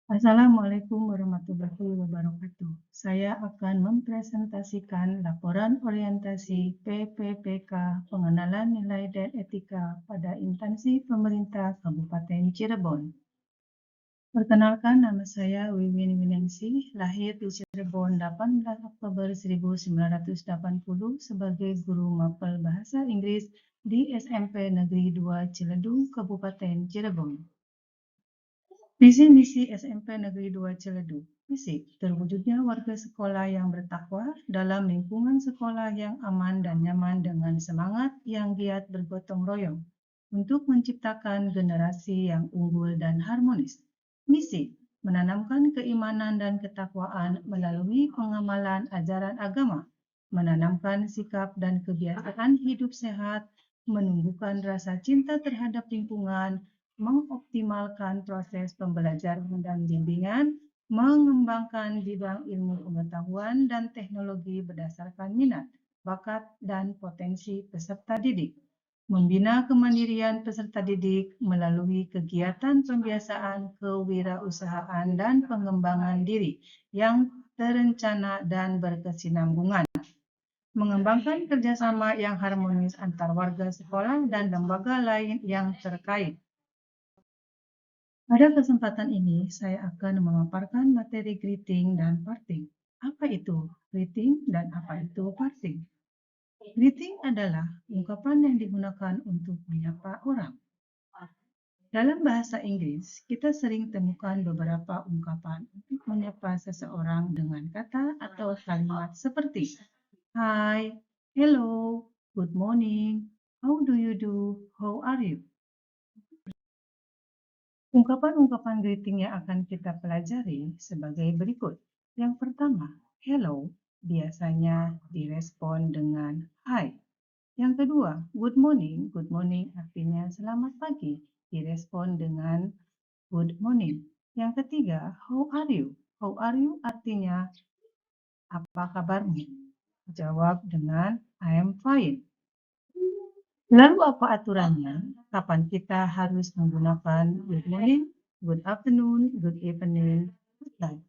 Assalamualaikum warahmatullahi wabarakatuh. Saya akan mempresentasikan laporan orientasi PPPK Pengenalan Nilai dan Etika pada Instansi Pemerintah Kabupaten Cirebon. Perkenalkan, nama saya Wiwin Winningsih, lahir di Cirebon 18 Oktober 1980 sebagai guru mapel bahasa Inggris di SMP Negeri 2 Ciledug, Kabupaten Cirebon. Visi misi SMP Negeri 2 Ciledug. Misi, terwujudnya warga sekolah yang bertakwa dalam lingkungan sekolah yang aman dan nyaman dengan semangat yang giat bergotong royong untuk menciptakan generasi yang unggul dan harmonis. Misi, menanamkan keimanan dan ketakwaan melalui pengamalan ajaran agama, menanamkan sikap dan kebiasaan hidup sehat, menumbuhkan rasa cinta terhadap lingkungan, mengoptimalkan proses pembelajaran dan bimbingan, mengembangkan bidang ilmu pengetahuan dan teknologi berdasarkan minat, bakat, dan potensi peserta didik. Membina kemandirian peserta didik melalui kegiatan pembiasaan kewirausahaan dan pengembangan diri yang terencana dan berkesinambungan. Mengembangkan kerjasama yang harmonis antar warga sekolah dan lembaga lain yang terkait. Pada kesempatan ini, saya akan memaparkan materi greeting dan parting. Apa itu greeting dan apa itu parting? Greeting adalah ungkapan yang digunakan untuk menyapa orang. Dalam bahasa Inggris, kita sering temukan beberapa ungkapan untuk menyapa seseorang dengan kata atau kalimat seperti Hi, hello, good morning, how do you do, how are you? Ungkapan-ungkapan greeting yang akan kita pelajari sebagai berikut. Yang pertama, hello, biasanya direspon dengan hi. Yang kedua, good morning artinya selamat pagi, direspon dengan good morning. Yang ketiga, how are you artinya apa kabarmu, jawab dengan I am fine. Lalu apa aturannya? Kapan kita harus menggunakan good morning, good afternoon, good evening, good night?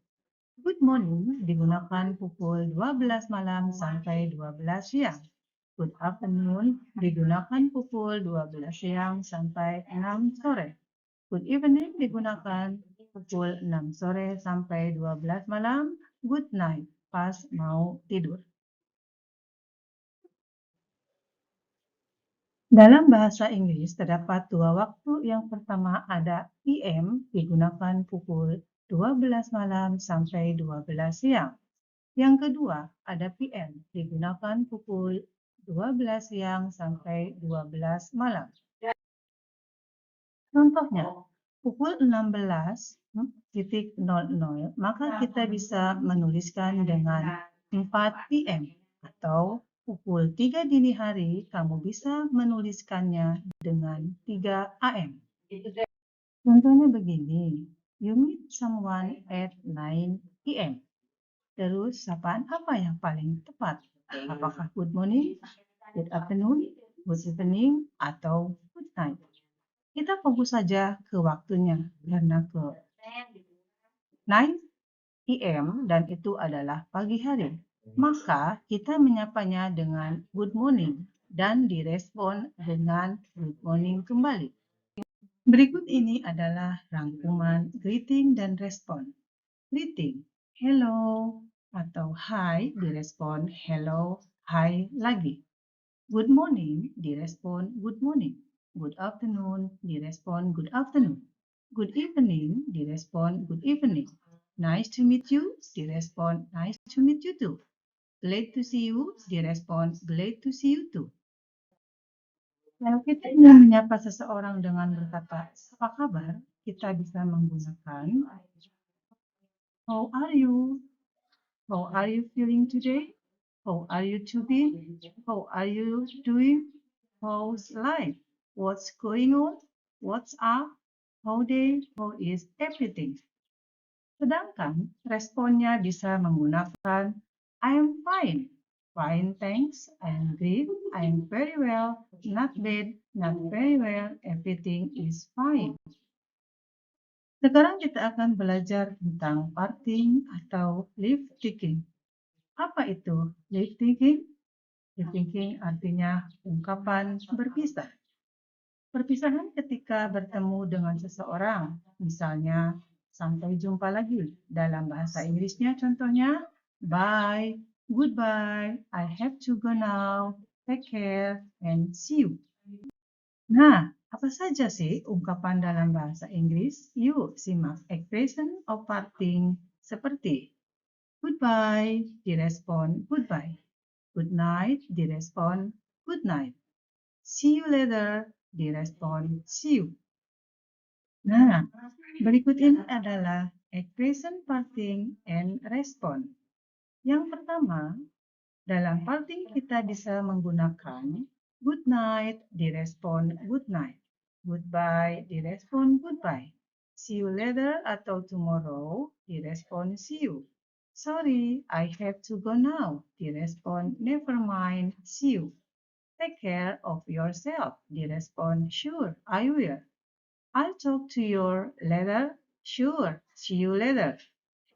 Good morning digunakan pukul 12 malam sampai 12 siang. Good afternoon digunakan pukul 12 siang sampai 6 sore. Good evening digunakan pukul 6 sore sampai 12 malam. Good night pas mau tidur. Dalam bahasa Inggris terdapat dua waktu. Yang pertama ada PM digunakan pukul 12 malam sampai 12 siang. Yang kedua ada PM digunakan pukul 12 siang sampai 12 malam. Contohnya, pukul 16.00 maka kita bisa menuliskan dengan 4 PM atau pukul 3 dini hari kamu bisa menuliskannya dengan 3 AM. Contohnya begini, you meet someone at 9 PM. Terus sapaan apa yang paling tepat? Apakah good morning, good afternoon, good evening, atau good night? Kita fokus saja ke waktunya, karena ke 9 PM dan itu adalah pagi hari. Maka kita menyapanya dengan good morning dan direspon dengan good morning kembali. Berikut ini adalah rangkuman greeting dan respon. Greeting, hello atau hi direspon hello, hi lagi. Good morning direspon good morning. Good afternoon direspon good afternoon. Good evening direspon good evening. Nice to meet you direspon nice to meet you too. Glad to see you direspon glad to see you too. Kalau kita ingin menyapa seseorang dengan berkata apa kabar, kita bisa menggunakan how are you? How are you feeling today? How are you doing? How are you doing? How's life? What's going on? What's up? How day? How is everything? Sedangkan responnya bisa menggunakan I am fine. Fine, thanks. I am great. I am very well. Not bad. Not very well. Everything is fine. Sekarang kita akan belajar tentang parting atau leave taking. Apa itu leave taking? Leave taking artinya ungkapan berpisah. Perpisahan ketika bertemu dengan seseorang, misalnya sampai jumpa lagi. Dalam bahasa Inggrisnya contohnya, bye, goodbye, I have to go now, take care, and see you. Nah, apa saja sih ungkapan dalam bahasa Inggris? Yuk simak expression of parting seperti goodbye, direspon goodbye. Good night, direspon good night. See you later, direspon see you. Nah, berikut ini adalah expression parting and respond. Yang pertama, dalam parting kita bisa menggunakan good night direspon good night, goodbye direspon goodbye, see you later atau tomorrow direspon see you, sorry I have to go now direspon never mind see you, take care of yourself direspon sure I will, I'll talk to you later, sure see you later,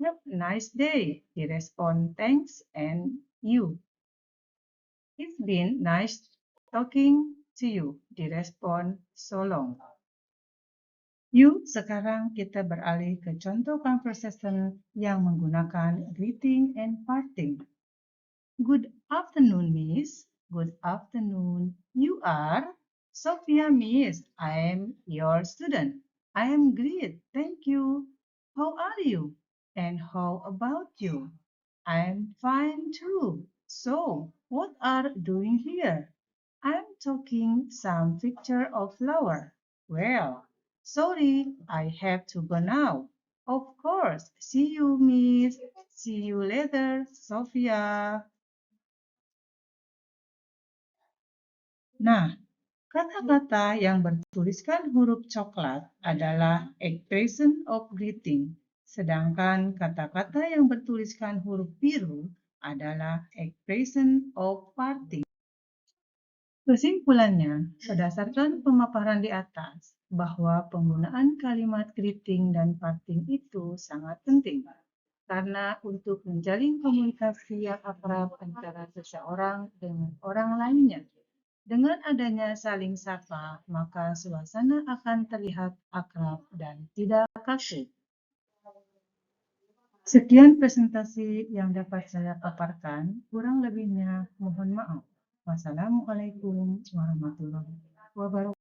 have a nice day direspon thanks and you. It's been nice talking to you, direspon so long. Yuk, sekarang kita beralih ke contoh conversation yang menggunakan greeting and parting. Good afternoon, Miss. Good afternoon. You are? Sophia, Miss. I am your student. I am great, thank you. How are you? And how about you? I am fine too. So, what are you doing here? I'm taking some picture of flower. Well, sorry, I have to go now. Of course. See you, Miss. See you later, Sophia. Nah, kata-kata yang bertuliskan huruf coklat adalah expression of greeting, sedangkan kata-kata yang bertuliskan huruf biru adalah expression of parting. Kesimpulannya, berdasarkan pemaparan di atas, bahwa penggunaan kalimat greeting dan parting itu sangat penting. Karena untuk menjalin komunikasi yang akrab antara seseorang dengan orang lainnya. Dengan adanya saling sapa, maka suasana akan terlihat akrab dan tidak kaku. Sekian presentasi yang dapat saya paparkan, kurang lebihnya mohon maaf. Wassalamualaikum warahmatullahi wabarakatuh.